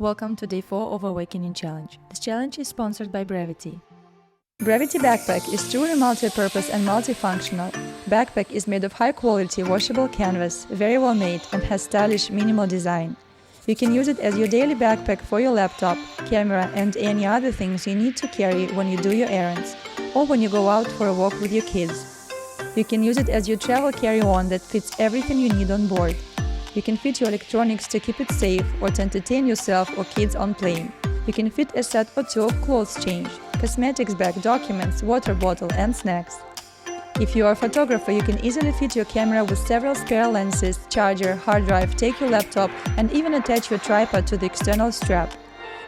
Welcome to Day 4 of Awakening Challenge. This challenge is sponsored by Brevity. Brevity backpack is truly multi-purpose and multifunctional. Backpack is made of high-quality washable canvas, very well made, and has stylish minimal design. You can use it as your daily backpack for your laptop, camera, and any other things you need to carry when you do your errands, or when you go out for a walk with your kids. You can use it as your travel carry-on that fits everything you need on board. You can fit your electronics to keep it safe or to entertain yourself or kids on plane. You can fit a set or two of clothes change, cosmetics bag, documents, water bottle, and snacks. If you are a photographer, you can easily fit your camera with several spare lenses, charger, hard drive, take your laptop, and even attach your tripod to the external strap.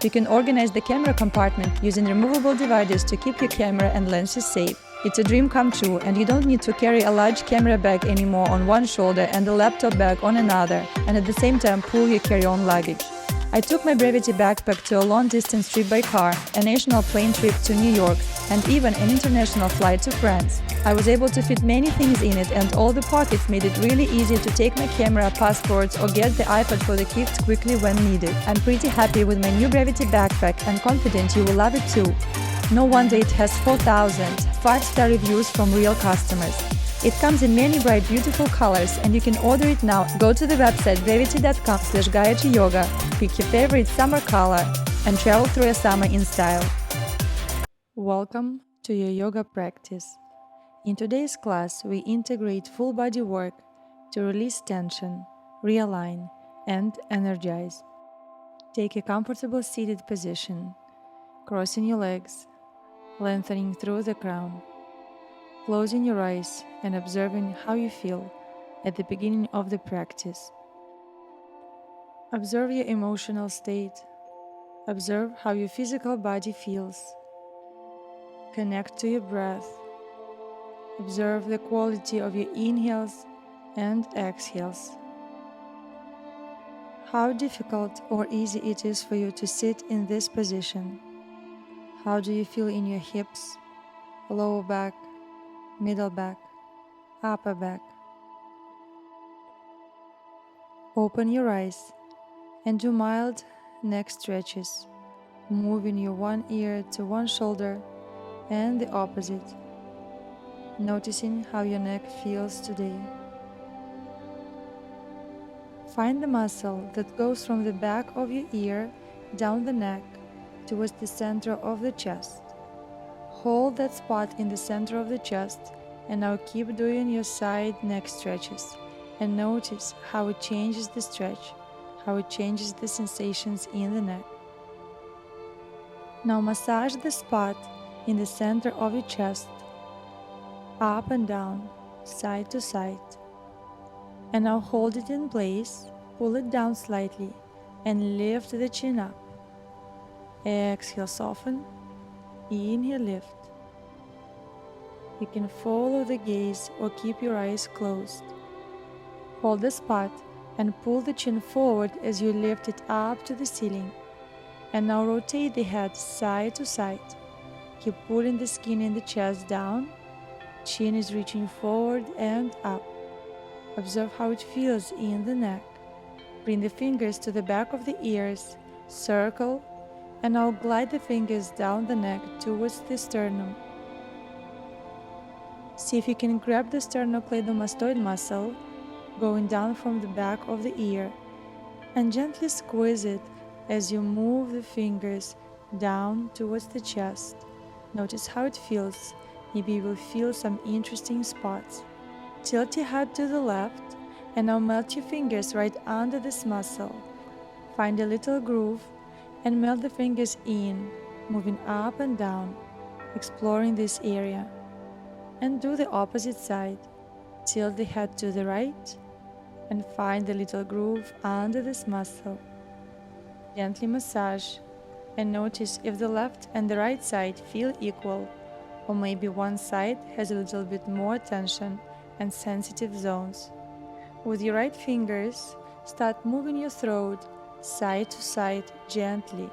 You can organize the camera compartment using removable dividers to keep your camera and lenses safe. It's a dream come true, and you don't need to carry a large camera bag anymore on one shoulder and a laptop bag on another, and at the same time pull your carry-on luggage. I took my Brevity backpack to a long-distance trip by car, a national plane trip to New York, and even an international flight to France. I was able to fit many things in it, and all the pockets made it really easy to take my camera, passports, or get the iPad for the kids quickly when needed. I'm pretty happy with my new Brevity backpack and confident you will love it too. No wonder it has 4,000 5-star reviews from real customers. It comes in many bright, beautiful colors, and you can order it now. Go to the website brevity.com/Gayatri yoga, pick your favorite summer color, and travel through a summer in style. Welcome to your yoga practice. In today's class, we integrate full body work to release tension, realign, and energize. Take a comfortable seated position, crossing your legs, lengthening through the crown, closing your eyes and observing how you feel at the beginning of the practice. Observe your emotional state. Observe how your physical body feels. Connect to your breath. Observe the quality of your inhales and exhales. How difficult or easy it is for you to sit in this position. How do you feel in your hips, lower back, middle back, upper back? Open your eyes and do mild neck stretches, moving your one ear to one shoulder and the opposite, noticing how your neck feels today. Find the muscle that goes from the back of your ear down the neck towards the center of the chest. Hold that spot in the center of the chest and now keep doing your side neck stretches and notice how it changes the stretch, how it changes the sensations in the neck. Now massage the spot in the center of your chest, up and down, side to side. And now hold it in place, pull it down slightly, and lift the chin up. Exhale, soften. Inhale, lift. You can follow the gaze or keep your eyes closed. Hold the spot and pull the chin forward as you lift it up to the ceiling. And now rotate the head side to side. Keep pulling the skin in the chest down. Chin is reaching forward and up. Observe how it feels in the neck. Bring the fingers to the back of the ears, circle, and now glide the fingers down the neck towards the sternum. See if you can grab the sternocleidomastoid muscle going down from the back of the ear and gently squeeze it as you move the fingers down towards the chest. Notice how it feels. Maybe you will feel some interesting spots. Tilt your head to the left and now melt your fingers right under this muscle. Find a little groove and melt the fingers in, moving up and down, exploring this area. And do the opposite side. Tilt the head to the right and find the little groove under this muscle. Gently massage and notice if the left and the right side feel equal, or maybe one side has a little bit more tension and sensitive zones. With your right fingers, start moving your throat side to side gently.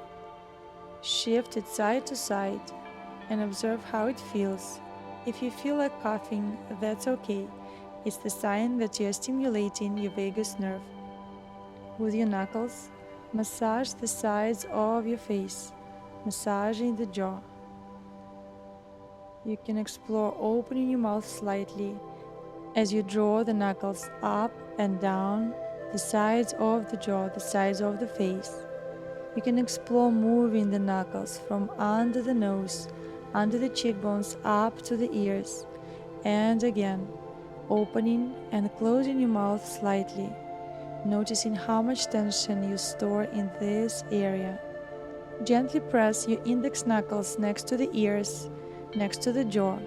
Shift it side to side and observe how it feels. If you feel like coughing, that's okay. It's the sign that you're stimulating your vagus nerve. With your knuckles, Massage the sides of your face, massaging the jaw. You can explore opening your mouth slightly as you draw the knuckles up and down the sides of the jaw, the sides of the face. You can explore moving the knuckles from under the nose, under the cheekbones, up to the ears, and again, opening and closing your mouth slightly, noticing how much tension you store in this area. Gently press your index knuckles next to the ears, next to the jaw,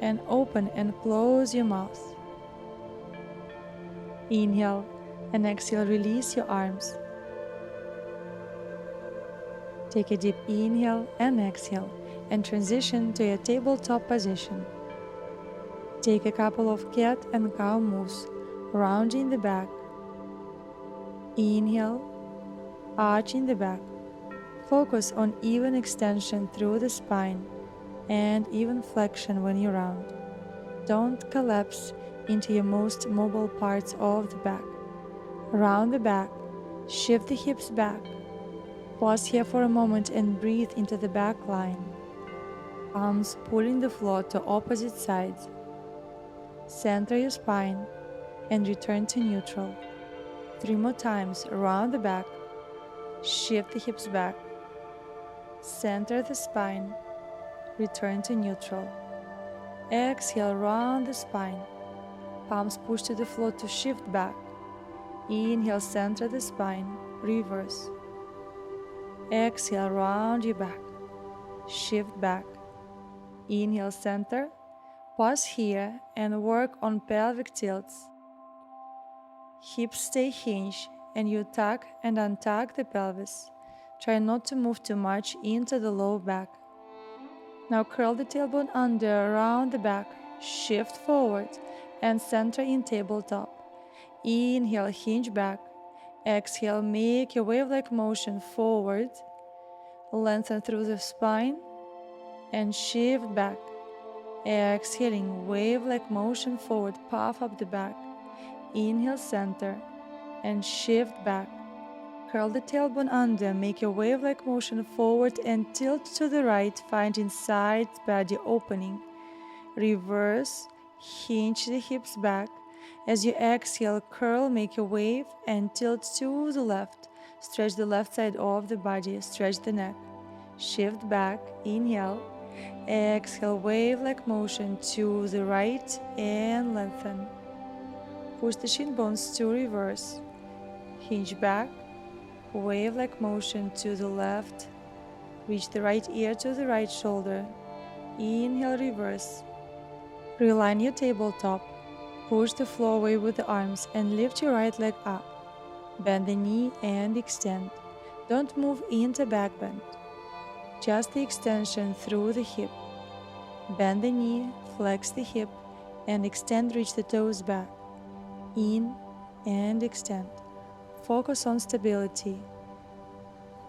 and open and close your mouth. Inhale and exhale, release your arms. Take a deep inhale and exhale and transition to your tabletop position. Take a couple of cat and cow moves, rounding the back. Inhale, arching the back. Focus on even extension through the spine and even flexion when you round. Don't collapse into your most mobile parts of the back. Round the back, shift the hips back. Pause here for a moment and breathe into the back line. Palms pulling the floor to opposite sides. Center your spine and return to neutral. 3 more times, round the back. Shift the hips back. Center the spine. Return to neutral. Exhale, round the spine. Palms push to the floor to shift back. Inhale, center the spine. Reverse. Exhale, round your back. Shift back. Inhale, center. Pause here and work on pelvic tilts. Hips stay hinged and you tuck and untuck the pelvis. Try not to move too much into the low back. Now curl the tailbone under around the back, shift forward and center in tabletop. Inhale, hinge back. Exhale, make a wave-like motion forward. Lengthen through the spine and shift back. Exhaling, wave-like motion forward, puff up the back. Inhale, center and shift back. Curl the tailbone under, make a wave-like motion forward and tilt to the right, finding side body opening. Reverse, hinge the hips back. As you exhale, curl, make a wave and tilt to the left. Stretch the left side of the body, stretch the neck. Shift back, inhale. Exhale, wave-like motion to the right and lengthen. Push the shin bones to reverse. Hinge back. Wave-like motion to the left. Reach the right ear to the right shoulder. Inhale, reverse. Realign your tabletop. Push the floor away with the arms and lift your right leg up. Bend the knee and extend. Don't move into back bend. Just the extension through the hip. Bend the knee, flex the hip, and extend, reach the toes back. In and extend. Focus on stability.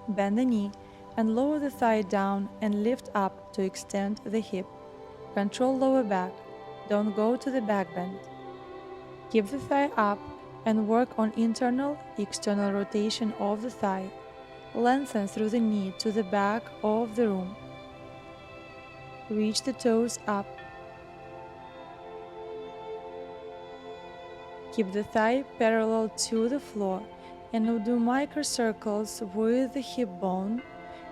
Bend the knee and lower the thigh down and lift up to extend the hip. Control lower back. Don't go to the back bend. Keep the thigh up and work on internal, external rotation of the thigh. Lengthen through the knee to the back of the room. Reach the toes up. Keep the thigh parallel to the floor and now do microcircles with the hip bone,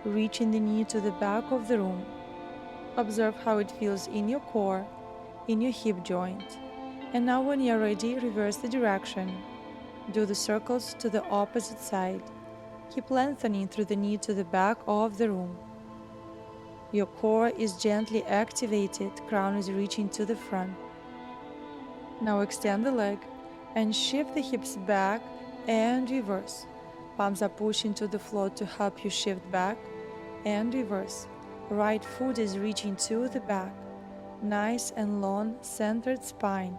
reaching the knee to the back of the room. Observe how it feels in your core, in your hip joint. And now when you're ready, reverse the direction. Do the circles to the opposite side. Keep lengthening through the knee to the back of the room. Your core is gently activated, crown is reaching to the front. Now extend the leg and shift the hips back and reverse. Palms are pushing to the floor to help you shift back and reverse. Right foot is reaching to the back. Nice and long, centered spine.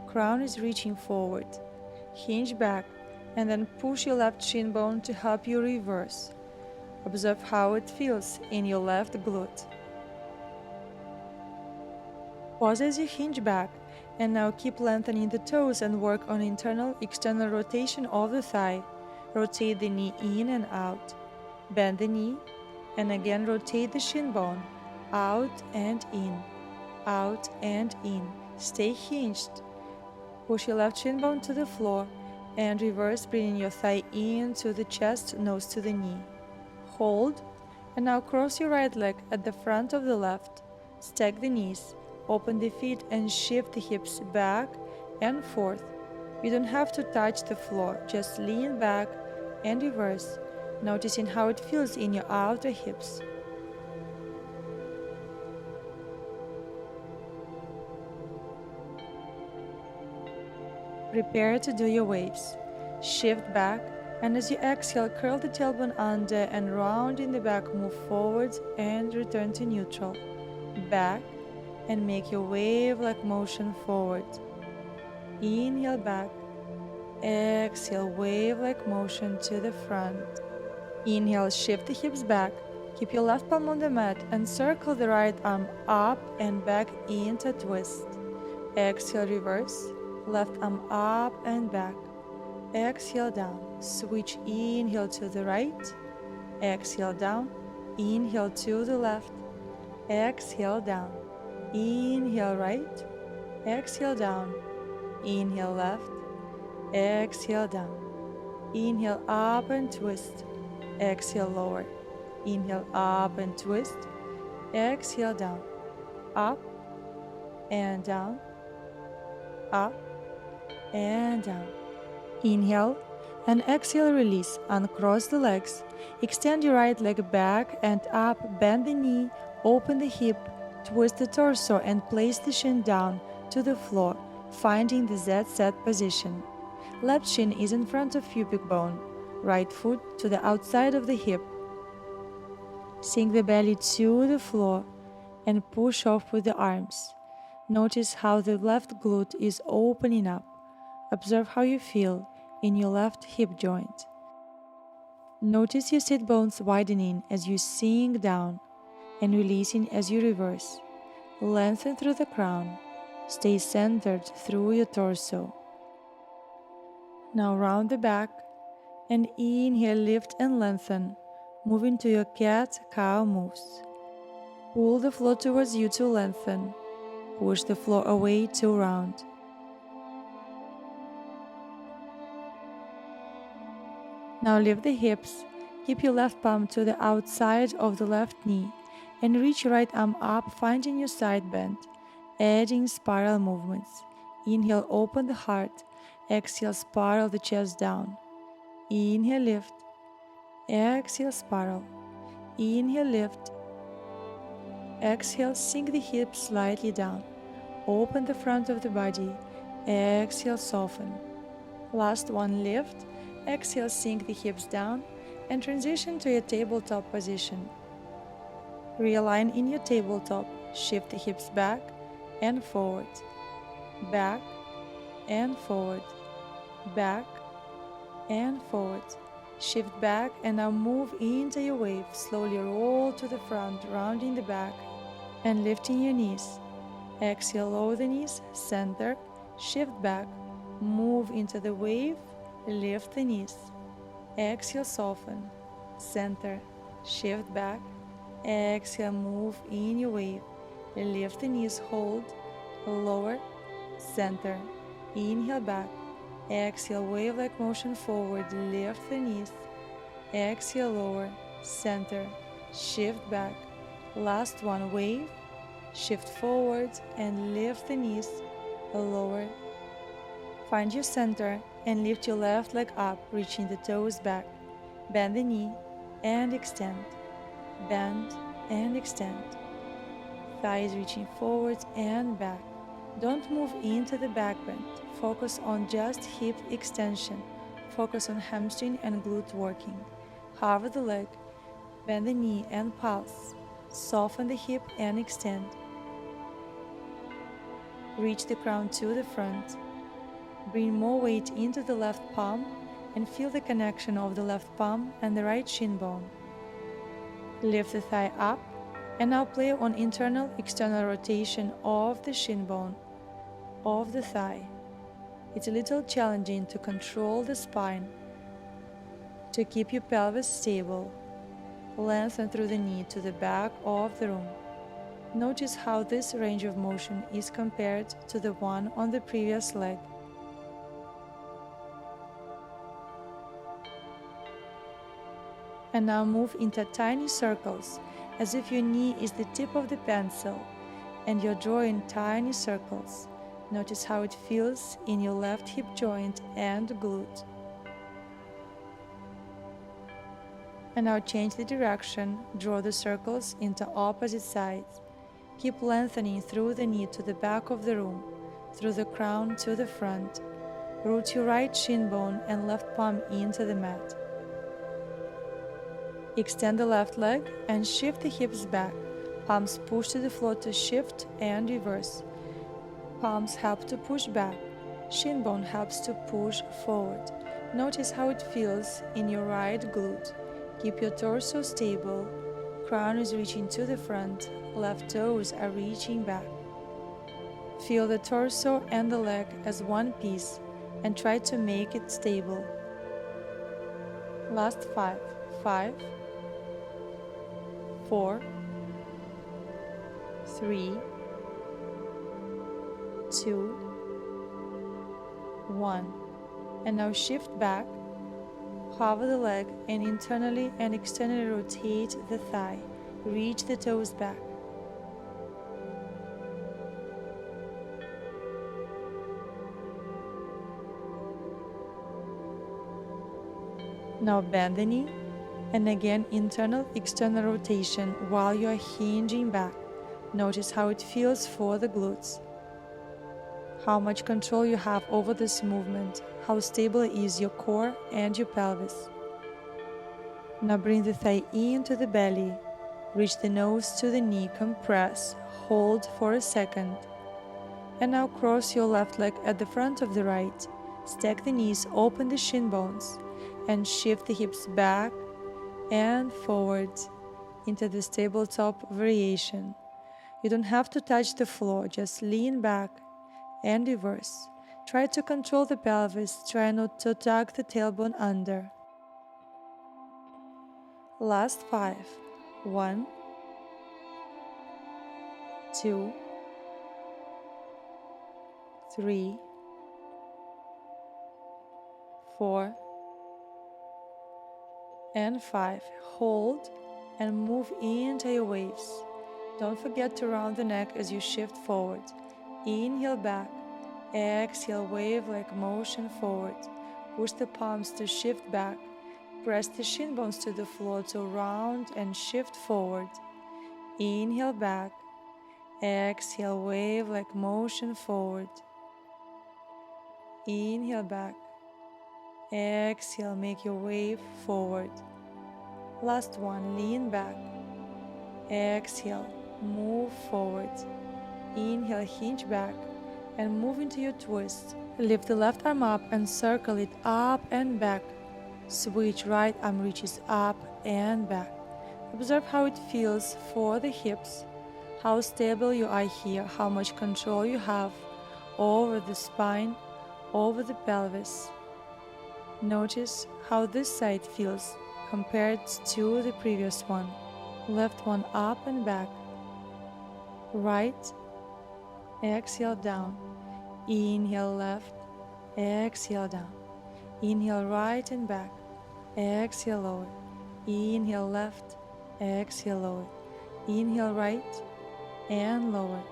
Crown is reaching forward. Hinge back and then push your left shin bone to help you reverse. Observe how it feels in your left glute. Pause as you hinge back and now keep lengthening the toes and work on internal, external rotation of the thigh. Rotate the knee in and out. Bend the knee, and again rotate the shin bone. Out and in, out and in. Stay hinged. Push your left shin bone to the floor and reverse, bringing your thigh into the chest, nose to the knee. Hold, and now cross your right leg at the front of the left. Stack the knees, open the feet and shift the hips back and forth. You don't have to touch the floor, just lean back and reverse, noticing how it feels in your outer hips. Prepare to do your waves. Shift back, and as you exhale, curl the tailbone under and round in the back, move forward and return to neutral. Back, and make your wave-like motion forward. Inhale back, exhale, wave-like motion to the front. Inhale, shift the hips back, keep your left palm on the mat and circle the right arm up and back into twist. Exhale, reverse, left arm up and back. Exhale down, switch, inhale to the right, exhale down, inhale to the left, exhale down, inhale right, exhale down, inhale left, exhale down, inhale up and twist, exhale lower, inhale up and twist, exhale down, up and down, up and down. Inhale and exhale, release, uncross the legs, extend your right leg back and up, bend the knee, open the hip, twist the torso and place the shin down to the floor, finding the Z-set position. Left shin is in front of pubic bone, right foot to the outside of the hip. Sink the belly to the floor and push off with the arms. Notice how the left glute is opening up. Observe how you feel in your left hip joint. Notice your sit bones widening as you sink down and releasing as you reverse. Lengthen through the crown. Stay centered through your torso. Now round the back and inhale, lift and lengthen, moving to your cat-cow moves. Pull the floor towards you to lengthen. Push the floor away to round. Now lift the hips, keep your left palm to the outside of the left knee and reach your right arm up, finding your side bend, adding spiral movements. Inhale, open the heart, exhale, spiral the chest down. Inhale, lift, exhale, spiral. Inhale, lift, exhale, sink the hips slightly down. Open the front of the body, exhale, soften. Last one, lift. Exhale, sink the hips down and transition to your tabletop position. Realign in your tabletop, shift the hips back and forward, back and forward, back and forward. Shift back and now move into your wave. Slowly roll to the front, rounding the back and lifting your knees. Exhale, lower the knees, center, shift back, move into the wave, lift the knees. Exhale, soften, center, shift back. Exhale, move in your wave. Lift the knees, hold, lower, center. Inhale back. Exhale, wave-like motion forward, lift the knees. Exhale, lower, center, shift back. Last one, wave, shift forward and lift the knees, lower. Find your center and lift your left leg up, reaching the toes back. Bend the knee and extend. Bend and extend. Thighs reaching forward and back. Don't move into the back bend. Focus on just hip extension. Focus on hamstring and glute working. Hover the leg. Bend the knee and pulse. Soften the hip and extend. Reach the crown to the front. Bring more weight into the left palm and feel the connection of the left palm and the right shin bone. Lift the thigh up and now play on internal-external rotation of the shin bone, of the thigh. It's a little challenging to control the spine. To keep your pelvis stable, lengthen through the knee to the back of the room. Notice how this range of motion is compared to the one on the previous leg. And now move into tiny circles, as if your knee is the tip of the pencil and you're drawing tiny circles. Notice how it feels in your left hip joint and glute. And now change the direction, draw the circles into opposite sides. Keep lengthening through the knee to the back of the room, through the crown to the front. Root your right shin bone and left palm into the mat. Extend the left leg and shift the hips back. Palms push to the floor to shift and reverse. Palms help to push back. Shin bone helps to push forward. Notice how it feels in your right glute. Keep your torso stable. Crown is reaching to the front. Left toes are reaching back. Feel the torso and the leg as one piece and try to make it stable. Last 5. 5, 4, 3, 2, 1. And now shift back, hover the leg and internally and externally rotate the thigh. Reach the toes back. Now bend the knee and again internal external rotation while you are hinging back. Notice how it feels for the glutes. How much control you have over this movement, how stable is your core and your pelvis. Now bring the thigh into the belly, reach the nose to the knee, compress, hold for a second. And now cross your left leg at the front of the right, stack the knees, open the shin bones, and shift the hips back and forward into this tabletop variation. You don't have to touch the floor, just lean back and reverse. Try to control the pelvis, try not to tuck the tailbone under. Last 5. 1, 2, 3, 4, and 5. Hold and move into your waves. Don't forget to round the neck as you shift forward. Inhale back, exhale wave-like motion forward. Push the palms to shift back. Press the shin bones to the floor to round and shift forward. Inhale back, exhale wave-like motion forward. Inhale back, exhale, make your wave forward. Last one, lean back, exhale, move forward. Inhale, hinge back and move into your twist. Lift the left arm up and circle it up and back. Switch, right arm reaches up and back. Observe how it feels for the hips, how stable you are here, how much control you have over the spine, over the pelvis. Notice how this side feels compared to the previous one. Left one up and back. Right, exhale down. Inhale left, exhale down. Inhale right and back, exhale lower. Inhale left, exhale lower. Inhale right and lower.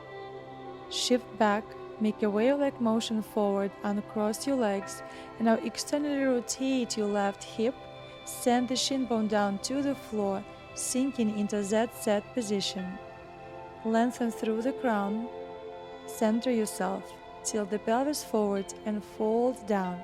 Shift back, make a wave-like motion forward, uncross your legs, and now externally rotate your left hip. Send the shin bone down to the floor, sinking into Z-set position. Lengthen through the crown. Center yourself. Tilt the pelvis forward and fold down.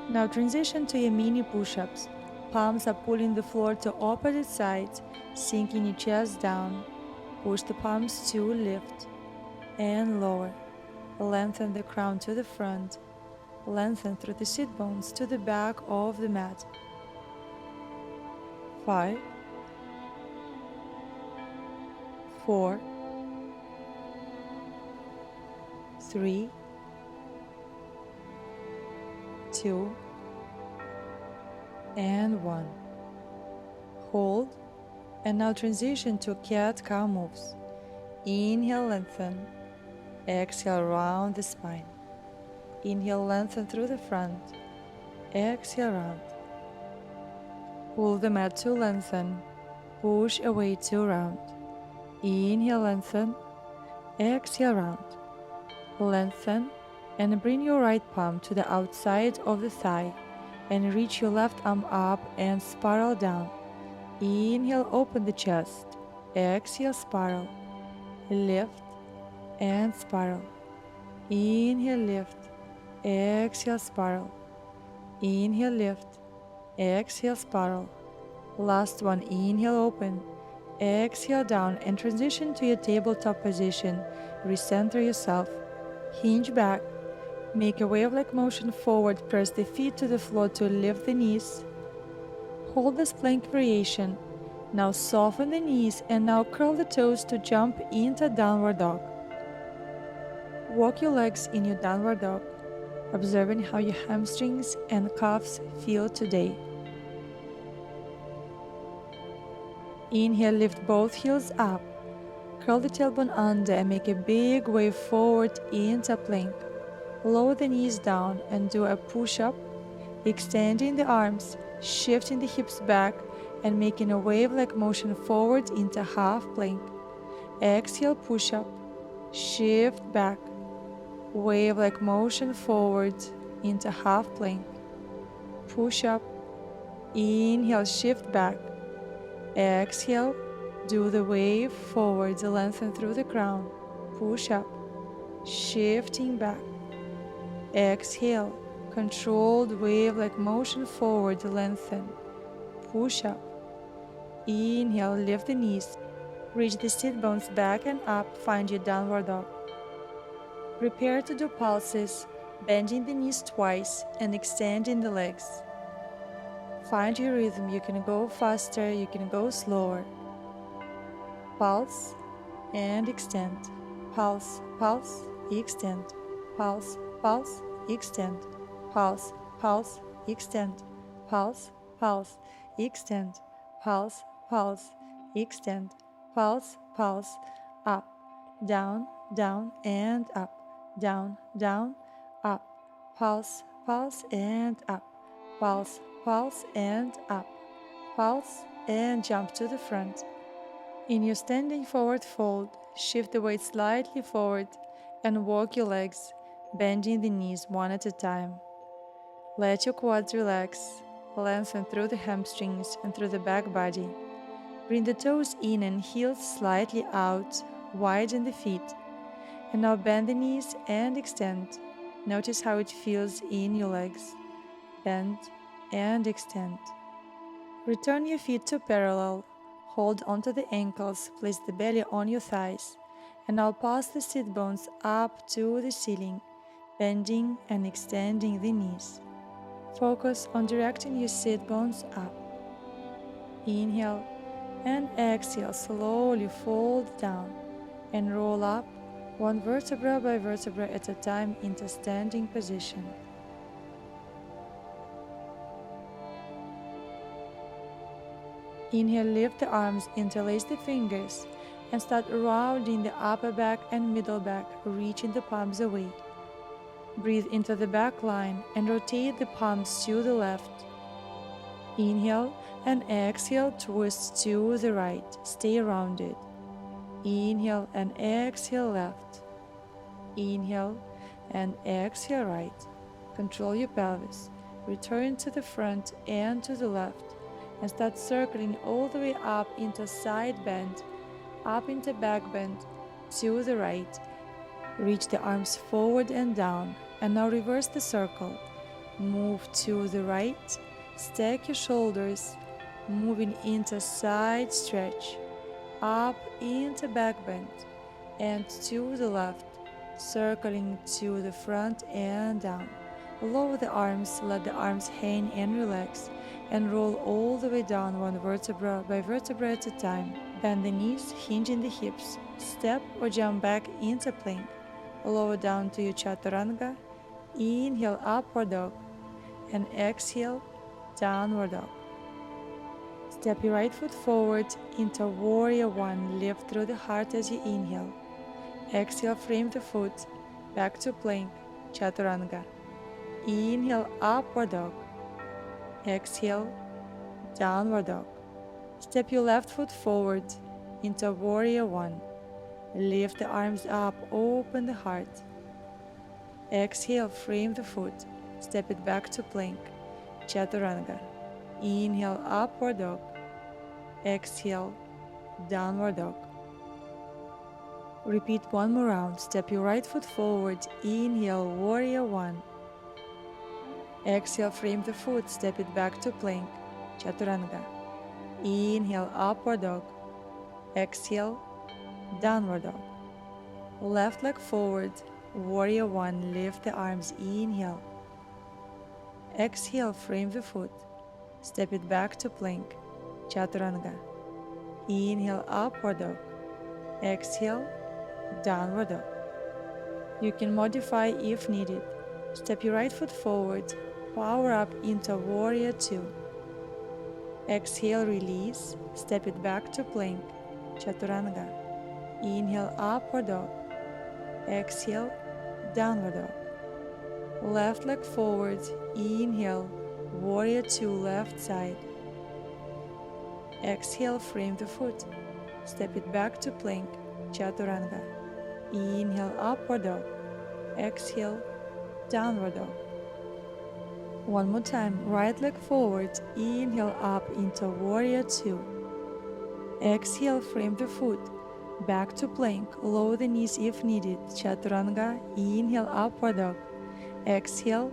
Now transition to your mini push-ups. Palms are pulling the floor to opposite sides, sinking your chest down. Push the palms to lift and lower. Lengthen the crown to the front. Lengthen through the sit bones to the back of the mat. 5, 4, 3, 2, and 1. Hold, and now transition to cat-cow moves. Inhale, lengthen. Exhale, round the spine. Inhale, lengthen through the front. Exhale, round. Pull the mat to lengthen. Push away to round. Inhale, lengthen. Exhale, round. Lengthen, and bring your right palm to the outside of the thigh and reach your left arm up and spiral down. Inhale, open the chest. Exhale, spiral. Lift and spiral. Inhale, lift. Exhale, spiral. Inhale, lift. Exhale, spiral. Last one. Inhale, open. Exhale, down, and transition to your tabletop position. Recenter yourself. Hinge back. Make a wave-like motion forward. Press the feet to the floor to lift the knees. Hold this plank variation. Now soften the knees and now curl the toes to jump into downward dog. Walk your legs in your downward dog, observing how your hamstrings and calves feel today. Inhale, lift both heels up. Curl the tailbone under and make a big wave forward into plank. Lower the knees down and do a push-up, extending the arms, shifting the hips back, and making a wave-like motion forward into half plank. Exhale, push-up, shift back, wave-like motion forward into half plank. Push-up, inhale, shift back. Exhale, do the wave forward, lengthen through the crown. Push-up, shifting back. Exhale, controlled wave-like motion forward, lengthen. Push up. Inhale, lift the knees. Reach the sit bones back and up, find your downward dog. Prepare to do pulses, bending the knees twice and extending the legs. Find your rhythm. You can go faster, you can go slower. Pulse and extend. Pulse, pulse, extend. Pulse, pulse, extend. Pulse, pulse, extend. Pulse, pulse, extend. Pulse, pulse, extend. Pulse, pulse, up, down, down, and up. Down, down, up. Pulse, pulse, and up. Pulse, pulse, and up. Pulse, and jump to the front. In your standing forward fold, shift the weight slightly forward and walk your legs, bending the knees one at a time. Let your quads relax, lengthen through the hamstrings and through the back body. Bring the toes in and heels slightly out, widen the feet. And now bend the knees and extend. Notice how it feels in your legs. Bend and extend. Return your feet to parallel. Hold onto the ankles, place the belly on your thighs. And now pass the sit bones up to the ceiling, bending and extending the knees. Focus on directing your sit bones up. Inhale and exhale, slowly fold down and roll up one vertebra by vertebra at a time into standing position. Inhale, lift the arms, interlace the fingers, and start rounding the upper back and middle back, reaching the palms away. Breathe into the back line and rotate the palms to the left. Inhale and exhale, twist to the right. Stay rounded. Inhale and exhale left. Inhale and exhale right. Control your pelvis. Return to the front and to the left. And start circling all the way up into side bend, up into back bend, to the right. Reach the arms forward and down. And now reverse the circle. Move to the right. Stack your shoulders, moving into side stretch. Up into back bend. And to the left. Circling to the front and down. Lower the arms, let the arms hang and relax. And roll all the way down one vertebra by vertebra at a time. Bend the knees, hinging the hips. Step or jump back into plank. Lower down to your chaturanga. Inhale, upward dog. and exhale, downward dog. Step your right foot forward into warrior one. Lift through the heart as you inhale. Exhale, frame the foot, back to plank, chaturanga. Inhale, upward dog. Exhale, downward dog. Step your left foot forward into warrior one. Lift the arms up, open the heart. Exhale, frame the foot, step it back to plank, chaturanga. Inhale, upward dog. Exhale, downward dog. Repeat one more round. Step your right foot forward. Inhale, warrior one. Exhale, frame the foot, step it back to plank, chaturanga. Inhale, upward dog. Exhale, downward dog. Left leg forward, warrior one. Lift the arms, inhale. Exhale, frame the foot, step it back to plank, chaturanga. Inhale, upward dog. Exhale, downward dog. You can modify if needed. Step your right foot forward, power up into warrior two. Exhale, release, step it back to plank, chaturanga. Inhale, upward dog. Exhale, downward dog. Left leg forward, inhale, warrior two, left side. Exhale, frame the foot, step it back to plank, chaturanga. Inhale, upward dog. Exhale, downward dog. One more time, right leg forward, inhale up into warrior two. Exhale, frame the foot, back to plank, lower the knees if needed, chaturanga. Inhale, upward dog. Exhale,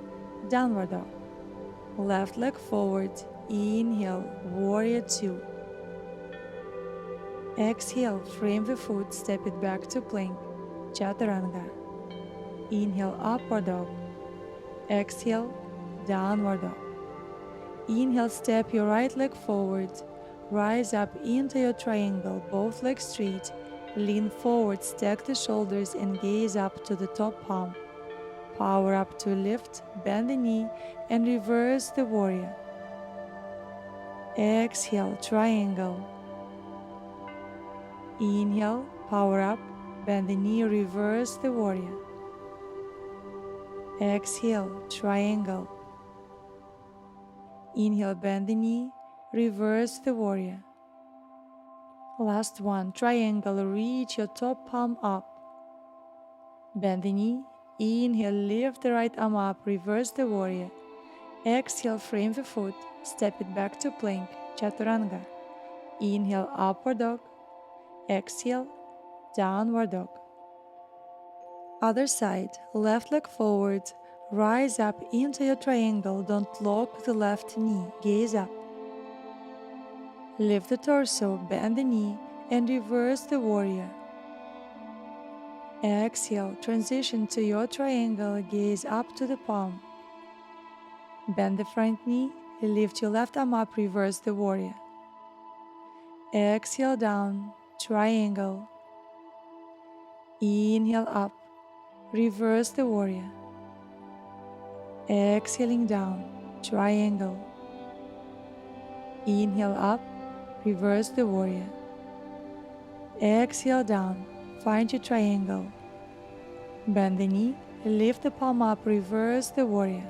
downward dog. Left leg forward, inhale, warrior two. Exhale, frame the foot, step it back to plank, chaturanga. Inhale, upward dog. Exhale, downward dog. Inhale, step your right leg forward, rise up into your triangle, both legs straight, lean forward, stack the shoulders and gaze up to the top palm. Power up to lift, bend the knee and reverse the warrior. Exhale, triangle. Inhale, power up, bend the knee, reverse the warrior. Exhale, triangle. Inhale, bend the knee, reverse the warrior. Last one, triangle, reach your top palm up. Bend the knee, inhale, lift the right arm up, reverse the warrior. Exhale, frame the foot, step it back to plank, chaturanga. Inhale, upward dog. Exhale, downward dog. Other side, left leg forward, rise up into your triangle, don't lock the left knee, gaze up. Lift the torso, bend the knee, and reverse the warrior. Exhale, transition to your triangle, gaze up to the palm. Bend the front knee, lift your left arm up, reverse the warrior. Exhale down, triangle. Inhale up, reverse the warrior. Exhaling down, triangle. Inhale up, reverse the warrior. Exhale down, find your triangle. Bend the knee, lift the palm up, reverse the warrior.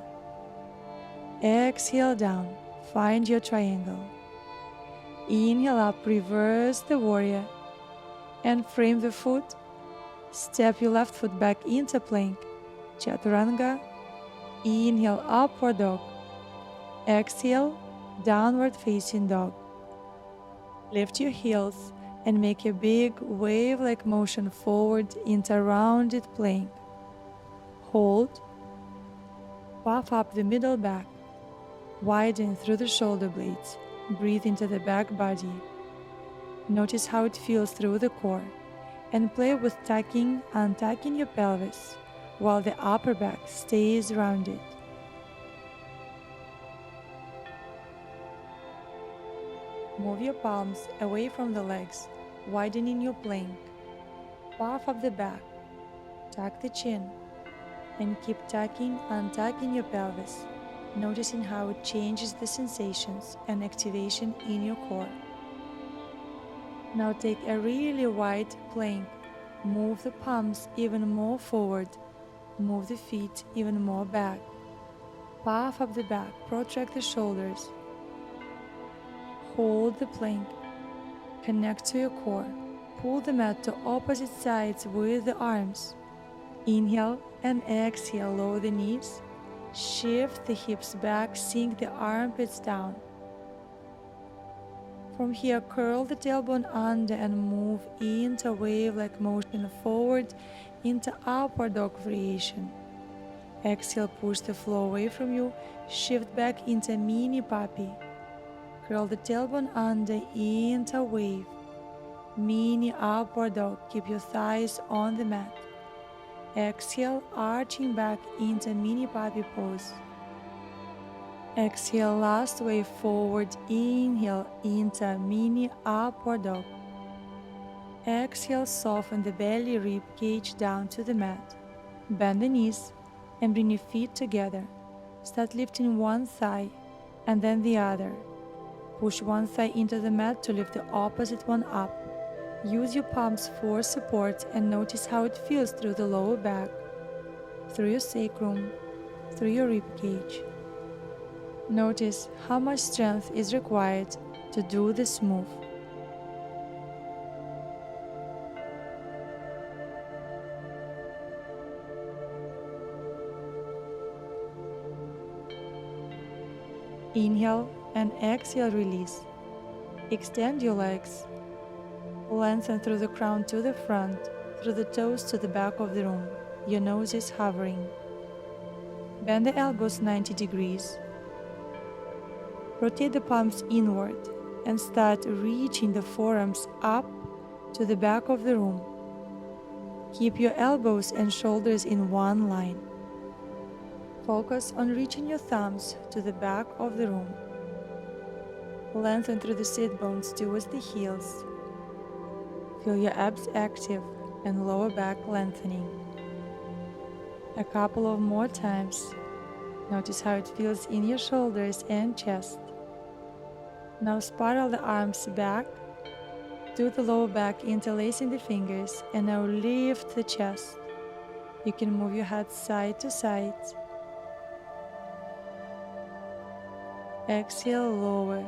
Exhale down, find your triangle. Inhale up, reverse the warrior, and frame the foot. Step your left foot back into plank, chaturanga. Inhale, upward dog. Exhale, downward facing dog. Lift your heels and make a big wave-like motion forward into rounded plank. Hold. Puff up the middle back. Widen through the shoulder blades. Breathe into the back body. Notice how it feels through the core, and play with tucking, untucking your pelvis while the upper back stays rounded. Move your palms away from the legs, widening your plank. Puff up the back, tuck the chin, and keep tucking, untucking your pelvis. noticing how it changes the sensations and activation in your core. Now take a really wide plank, move the palms even more forward, move the feet even more back, puff up the back, protract the shoulders, hold the plank, connect to your core, pull the mat to opposite sides with the arms. Inhale and exhale, lower the knees, shift the hips back, sink the armpits down. From here, curl the tailbone under and move into wave-like motion forward into upward dog variation. Exhale, push the floor away from you, shift back into mini puppy. Curl the tailbone under into wave. Mini upward dog, keep your thighs on the mat. Exhale, arching back into mini puppy pose. Exhale, last wave forward, inhale into mini upward dog. Exhale, soften the belly, rib cage down to the mat. Bend the knees and bring your feet together. Start lifting one thigh and then the other. Push one thigh into the mat to lift the opposite one up. Use your palms for support and notice how it feels through the lower back, through your sacrum, through your rib cage. Notice how much strength is required to do this move. Inhale and exhale, release. Extend your legs. Lengthen through the crown to the front, through the toes to the back of the room. Your nose is hovering. Bend the elbows 90 degrees. Rotate the palms inward and start reaching the forearms up to the back of the room. Keep your elbows and shoulders in one line. Focus on reaching your thumbs to the back of the room. Lengthen through the sit bones towards the heels. Feel your abs active and lower back lengthening. A couple of more times. Notice how it feels in your shoulders and chest. Now spiral the arms back, do the lower back interlacing the fingers, and now lift the chest. You can move your head side to side. Exhale, lower.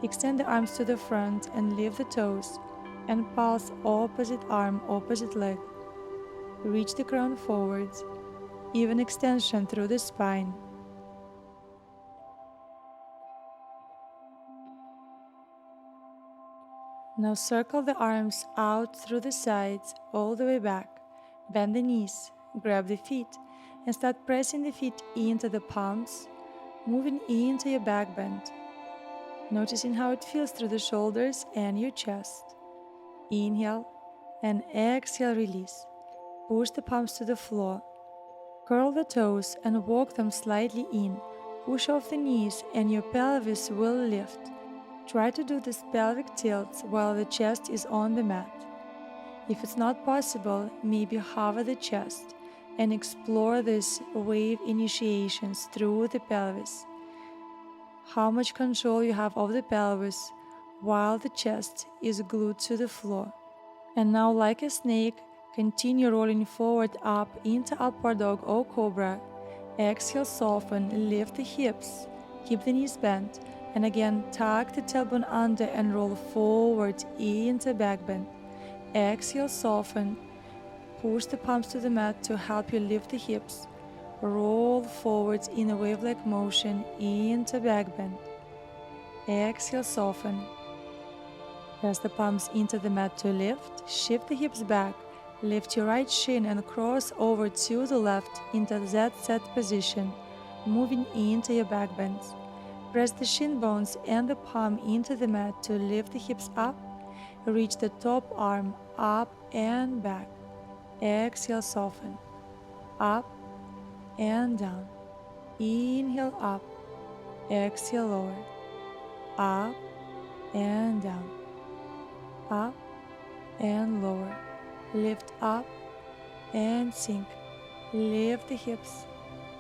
Extend the arms to the front and lift the toes, and pulse opposite arm, opposite leg. Reach the crown forwards, even extension through the spine. Now circle the arms out through the sides all the way back. Bend the knees, grab the feet, and start pressing the feet into the palms, moving into your back bend. Noticing how it feels through the shoulders and your chest. Inhale and exhale, release. Push the palms to the floor. Curl the toes and walk them slightly in. Push off the knees and your pelvis will lift. Try to do this pelvic tilt while the chest is on the mat. If it's not possible, maybe hover the chest and explore these wave initiations through the pelvis. How much control you have of the pelvis while the chest is glued to the floor. And now, like a snake, continue rolling forward up into upward dog or cobra. Exhale, soften, lift the hips, keep the knees bent. And again, tuck the tailbone under and roll forward into back bend. Exhale, soften. Push the palms to the mat to help you lift the hips. Roll forward in a wave-like motion into back bend. Exhale, soften. Press the palms into the mat to lift. Shift the hips back. Lift your right shin and cross over to the left into that set position, moving into your back bends. Press the shin bones and the palm into the mat to lift the hips up. Reach the top arm up and back. Exhale, soften. Up and down. Inhale, up. Exhale, lower. Up and down. Up and lower. Lift up and sink. Lift the hips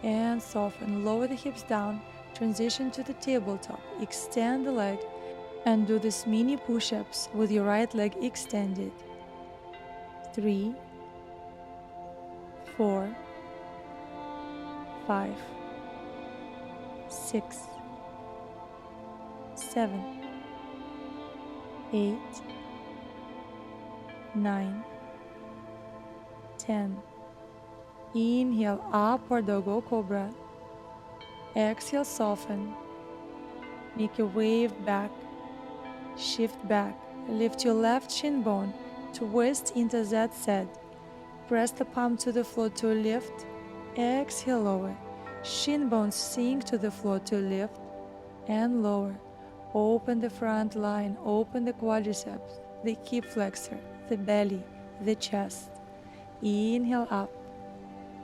and soften. Lower the hips down, transition to the tabletop, extend the leg, and do this mini push-ups with your right leg extended. 3, 4, 5, 6, 7, 8, 9, 10. Inhale, upward dog or cobra. Exhale, soften. Make a wave back. Shift back. Lift your left shin bone. Twist into that set. Press the palm to the floor to lift. Exhale, lower. Shin bones sink to the floor to lift and lower. Open the front line. Open the quadriceps, the hip flexor, the belly, the chest. Inhale, up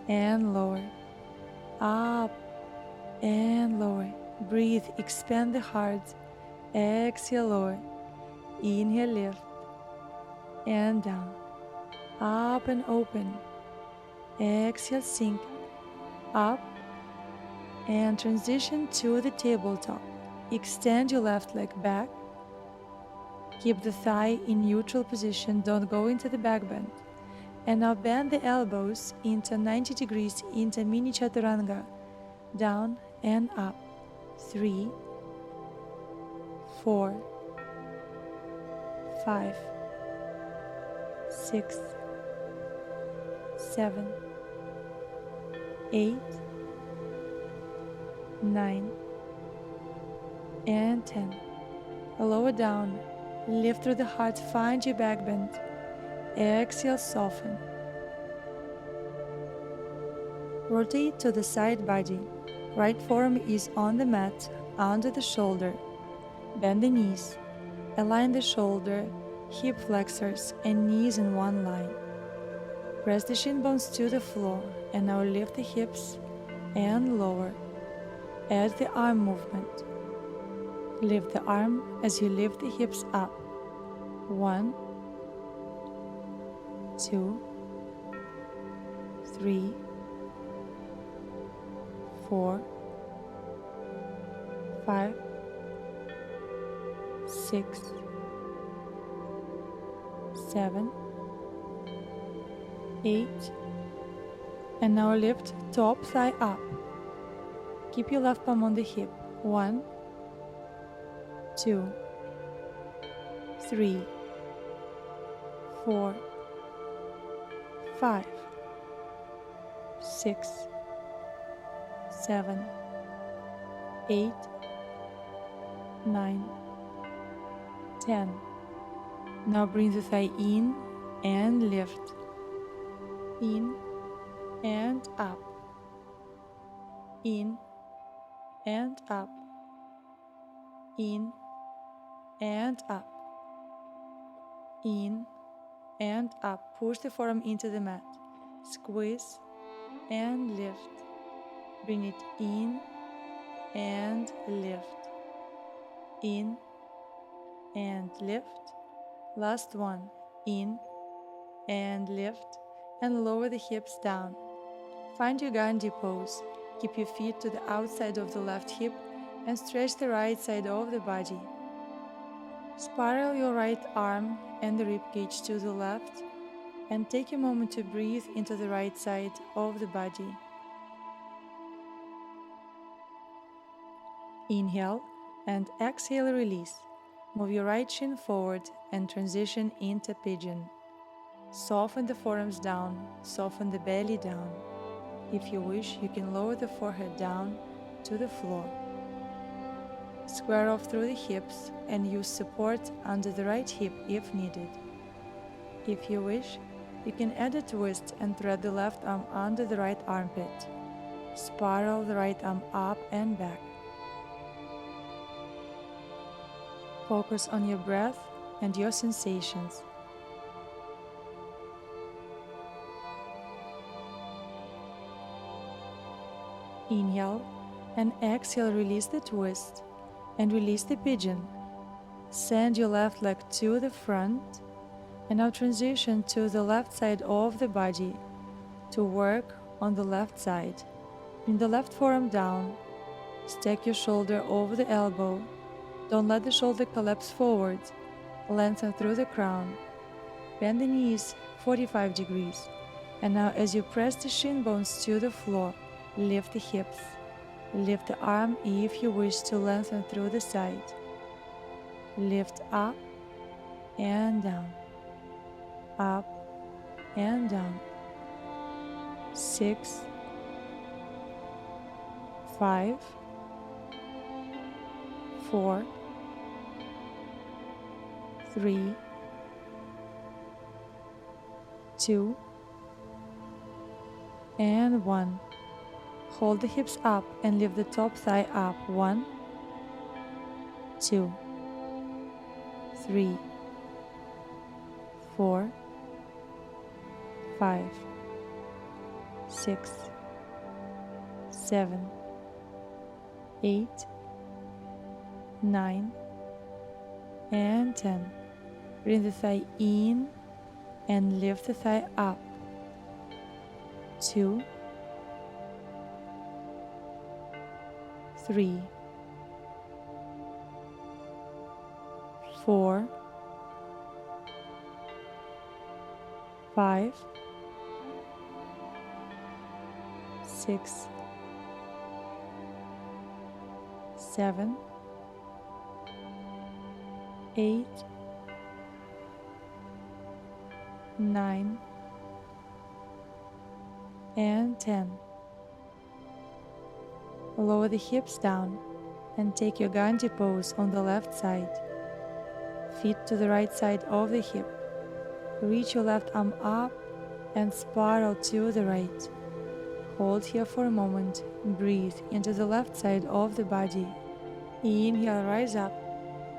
and lower. Up and lower. Breathe, expand the heart. Exhale, lower. Inhale, lift and down. Up and open. Exhale, sink. Up and transition to the tabletop. Extend your left leg back. Keep the thigh in neutral position. Don't go into the back bend. And now bend the elbows into 90 degrees into mini chaturanga. Down and up. 3, 4, 5, 6, 7, 8, 9, and 10. Lower down. Lift through the heart. Find your back bend. Exhale, soften. Rotate to the side body. Right forearm is on the mat, under the shoulder. Bend the knees. Align the shoulder, hip flexors, and knees in one line. Press the shin bones to the floor, and now lift the hips and lower. Add the arm movement. Lift the arm as you lift the hips up. 1, 2, 3, 4, 5, 6, 7, 8, and now lift top thigh up. Keep your left palm on the hip. 1, 2, 3, 4, 5, 6, 7, 8, 9, 10. Now bring the thigh in and lift. In and up. In and up. In and up. In and up. Push the forearm into the mat. Squeeze and lift. Bring it in and lift. In and lift. Last one. In and lift. And lower the hips down. Find your Gandhi pose. Keep your feet to the outside of the left hip and stretch the right side of the body. Spiral your right arm and the ribcage to the left and take a moment to breathe into the right side of the body. Inhale and exhale, release. Move your right shin forward and transition into pigeon. Soften the forearms down, soften the belly down. If you wish, you can lower the forehead down to the floor. Square off through the hips and use support under the right hip if needed. If you wish, you can add a twist and thread the left arm under the right armpit. Spiral the right arm up and back. Focus on your breath and your sensations. Inhale and exhale, release the twist and release the pigeon. Send your left leg to the front and now transition to the left side of the body to work on the left side. Bring the left forearm down. Stack your shoulder over the elbow. Don't let the shoulder collapse forward. Lengthen through the crown. Bend the knees 45 degrees. And now as you press the shin bones to the floor, lift the hips. Lift the arm if you wish to lengthen through the side. Lift up and down. Up and down. 6, 5, 4, 3, 2, and 1. Hold the hips up and lift the top thigh up. 1, 2, 3, 4, 5, 6, 7, 8, 9, and 10. Bring the thigh in and lift the thigh up. 2, 3, 4, 5, 6, 7, 8, 9, and 10. Lower the hips down and take your Gandhi pose on the left side. Feet to the right side of the hip. Reach your left arm up and spiral to the right. Hold here for a moment. Breathe into the left side of the body. Inhale, rise up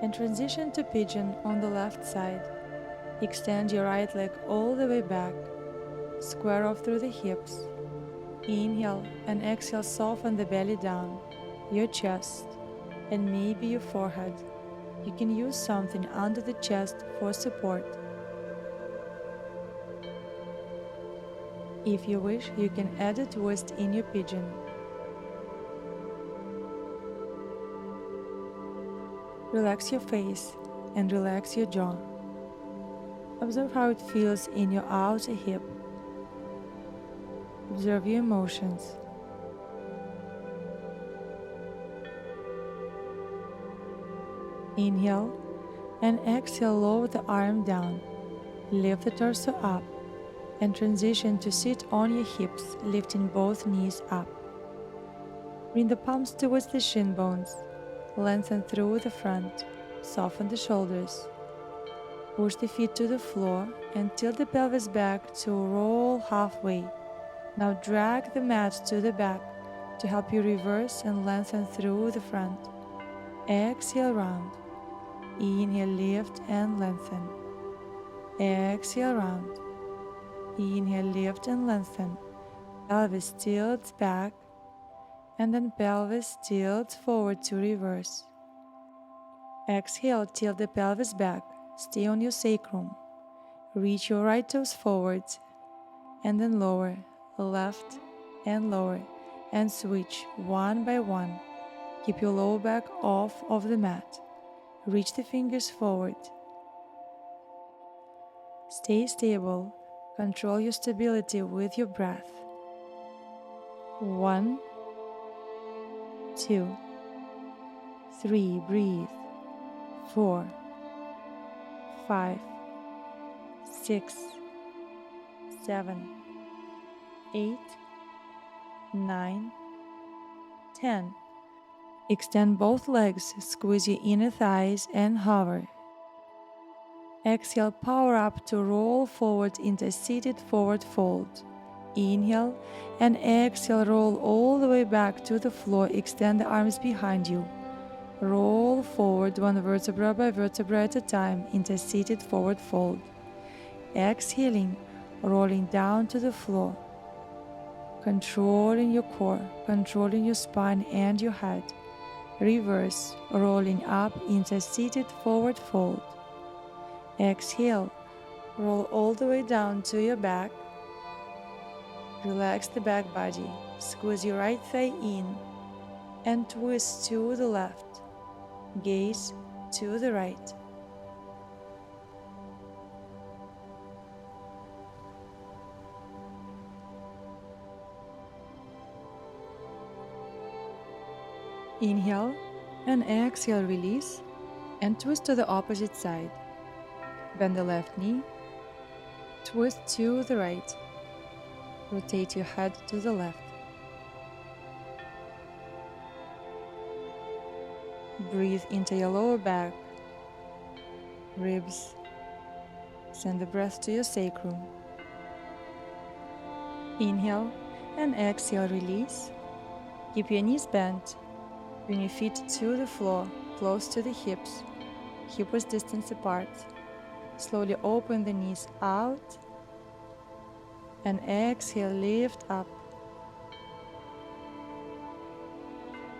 and transition to pigeon on the left side. Extend your right leg all the way back. Square off through the hips. Inhale and exhale, soften the belly down, your chest, and maybe your forehead. You can use something under the chest for support. If you wish, you can add a twist in your pigeon. Relax your face and relax your jaw. Observe how it feels in your outer hip. Observe your emotions. Inhale and exhale, lower the arm down. Lift the torso up and transition to sit on your hips, lifting both knees up. Bring the palms towards the shin bones. Lengthen through the front. Soften the shoulders. Push the feet to the floor and tilt the pelvis back to roll halfway. Now drag the mat to the back to help you reverse and lengthen through the front. Exhale, round. Inhale, lift and lengthen. Exhale, round. Inhale, lift and lengthen. Pelvis tilts back and then pelvis tilts forward to reverse. Exhale, tilt the pelvis back. Stay on your sacrum. Reach your right toes forward and then lower, left and lower, and switch one by one. Keep your lower back off of the mat. Reach the fingers forward. Stay stable. Control your stability with your breath. 1, 2, 3, breathe. 4, 5, 6, 7, 8, 9, 10. Extend both legs, squeeze your inner thighs and hover. Exhale, power up to roll forward into a seated forward fold. Inhale and exhale, roll all the way back to the floor. Extend the arms behind you. Roll forward one vertebra by vertebra at a time into a seated forward fold. Exhaling, rolling down to the floor. Controlling your core, controlling your spine and your head. Reverse, rolling up into a seated forward fold. Exhale, roll all the way down to your back. Relax the back body. Squeeze your right thigh in and twist to the left. Gaze to the right. Inhale and exhale, release, and twist to the opposite side. Bend the left knee, twist to the right. Rotate your head to the left. Breathe into your lower back, ribs. Send the breath to your sacrum. Inhale and exhale, release. Keep your knees bent. Bring your feet to the floor, close to the hips, hip-width distance apart. Slowly open the knees out and exhale, lift up.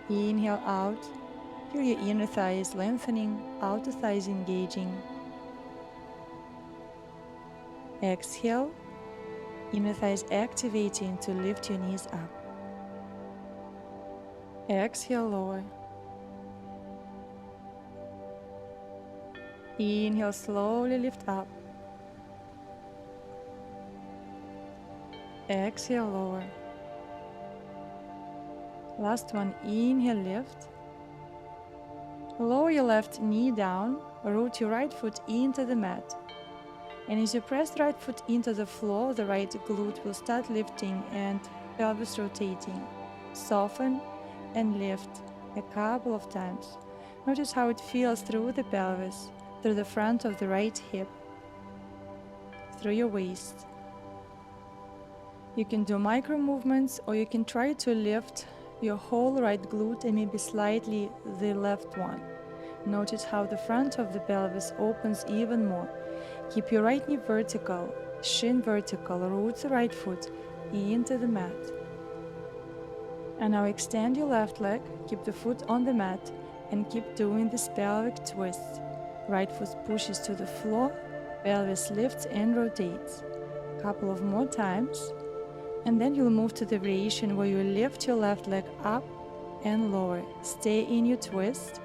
Inhale out, feel your inner thighs lengthening, outer thighs engaging. Exhale, inner thighs activating to lift your knees up. Exhale, lower. Inhale, slowly lift up. Exhale, lower. Last one, inhale, lift. Lower your left knee down, root your right foot into the mat. And as you press the right foot into the floor, the right glute will start lifting and pelvis rotating. Soften and lift a couple of times. Notice how it feels through the pelvis, through the front of the right hip, through your waist. You can do micro movements, or you can try to lift your whole right glute and maybe slightly the left one. Notice how the front of the pelvis opens even more. Keep your right knee vertical, shin vertical, root the right foot into the mat. And now extend your left leg, keep the foot on the mat, and keep doing this pelvic twist. Right foot pushes to the floor, pelvis lifts and rotates. Couple of more times. And then you'll move to the variation where you lift your left leg up and lower. Stay in your twist.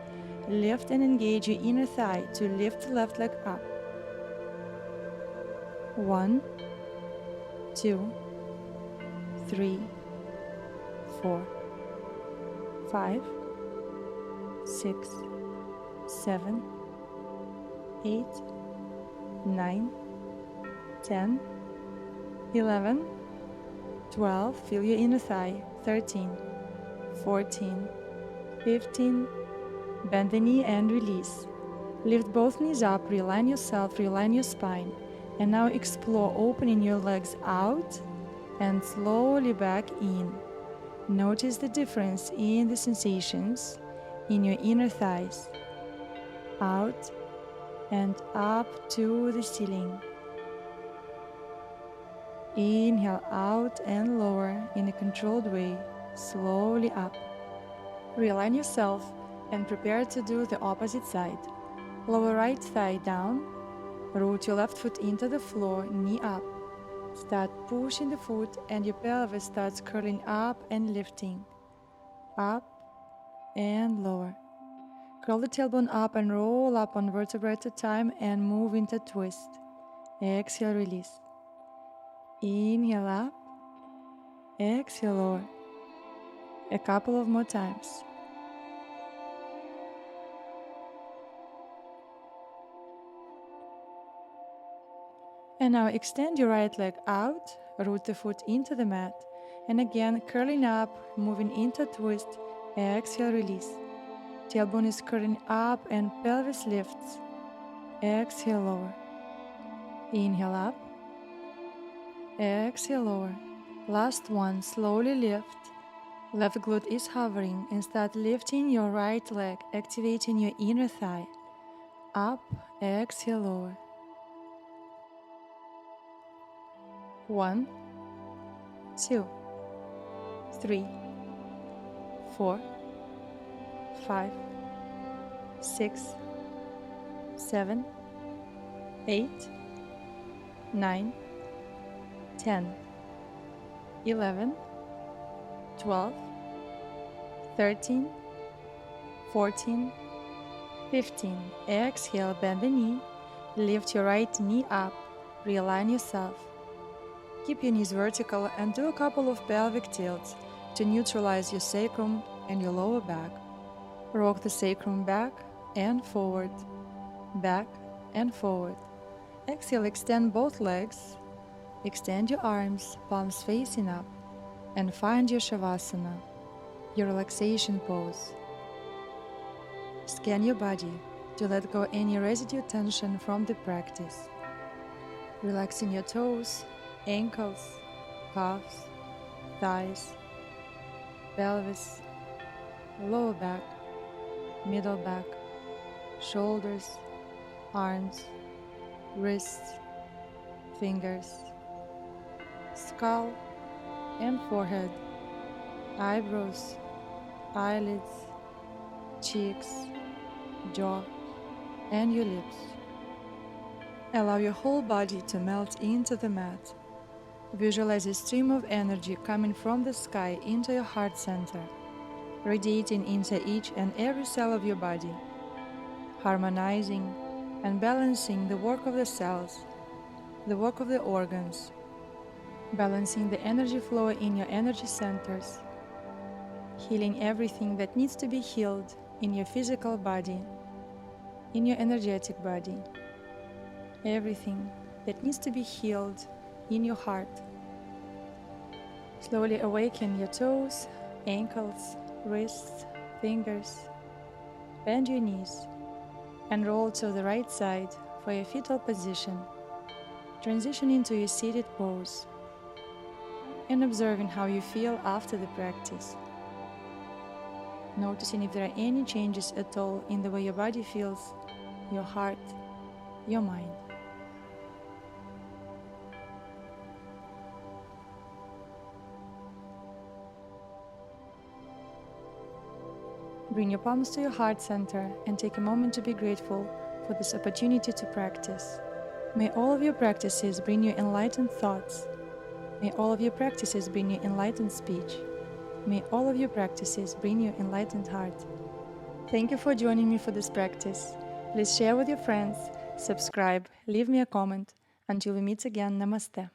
Lift and engage your inner thigh to lift the left leg up. 1, 2, 3, 4, 5, 6, 7, 8, 9, 10, 11, 12, feel your inner thigh, 13, 14, 15, bend the knee and release. Lift both knees up, realign yourself, realign your spine. And now explore opening your legs out and slowly back in. Notice the difference in the sensations in your inner thighs. Out and up to the ceiling. Inhale out and lower in a controlled way, slowly up. Realign yourself and prepare to do the opposite side. Lower right thigh down, root your left foot into the floor, knee up. Start pushing the foot and your pelvis starts curling up and lifting. Up and lower. Curl the tailbone up and roll up one vertebra at a time and move into twist. Exhale, release. Inhale up, exhale lower. A couple of more times. And now extend your right leg out, root the foot into the mat, and again curling up, moving into twist. Exhale, release. Tailbone is curling up and pelvis lifts. Exhale, lower. Inhale up. Exhale, lower. Last one, slowly lift. Left glute is hovering and start lifting your right leg, activating your inner thigh. Up, exhale, lower. 1, 2, 3, 4, 5, 6, 7, 8, 9, 10, 11, 12, 13, 14, 15. Exhale, bend the knee. Lift your right knee up. Realign yourself. Keep your knees vertical and do a couple of pelvic tilts to neutralize your sacrum and your lower back. Rock the sacrum back and forward, back and forward. Exhale, extend both legs. Extend your arms, palms facing up, and find your Shavasana, your relaxation pose. Scan your body to let go any residue tension from the practice. Relaxing your toes, ankles, calves, thighs, pelvis, lower back, middle back, shoulders, arms, wrists, fingers, skull and forehead, eyebrows, eyelids, cheeks, jaw, and your lips. Allow your whole body to melt into the mat. Visualize a stream of energy coming from the sky into your heart center, radiating into each and every cell of your body, harmonizing and balancing the work of the cells, the work of the organs, balancing the energy flow in your energy centers, healing everything that needs to be healed in your physical body, in your energetic body, everything that needs to be healed in your heart. Slowly awaken your toes, ankles, wrists, fingers. Bend your knees and roll to the right side for your fetal position. Transition into your seated pose and observing how you feel after the practice. Noticing if there are any changes at all in the way your body feels, your heart, your mind. Bring your palms to your heart center and take a moment to be grateful for this opportunity to practice. May all of your practices bring you enlightened thoughts. May all of your practices bring you enlightened speech. May all of your practices bring you enlightened heart. Thank you for joining me for this practice. Please share with your friends, subscribe, leave me a comment. Until we meet again, namaste.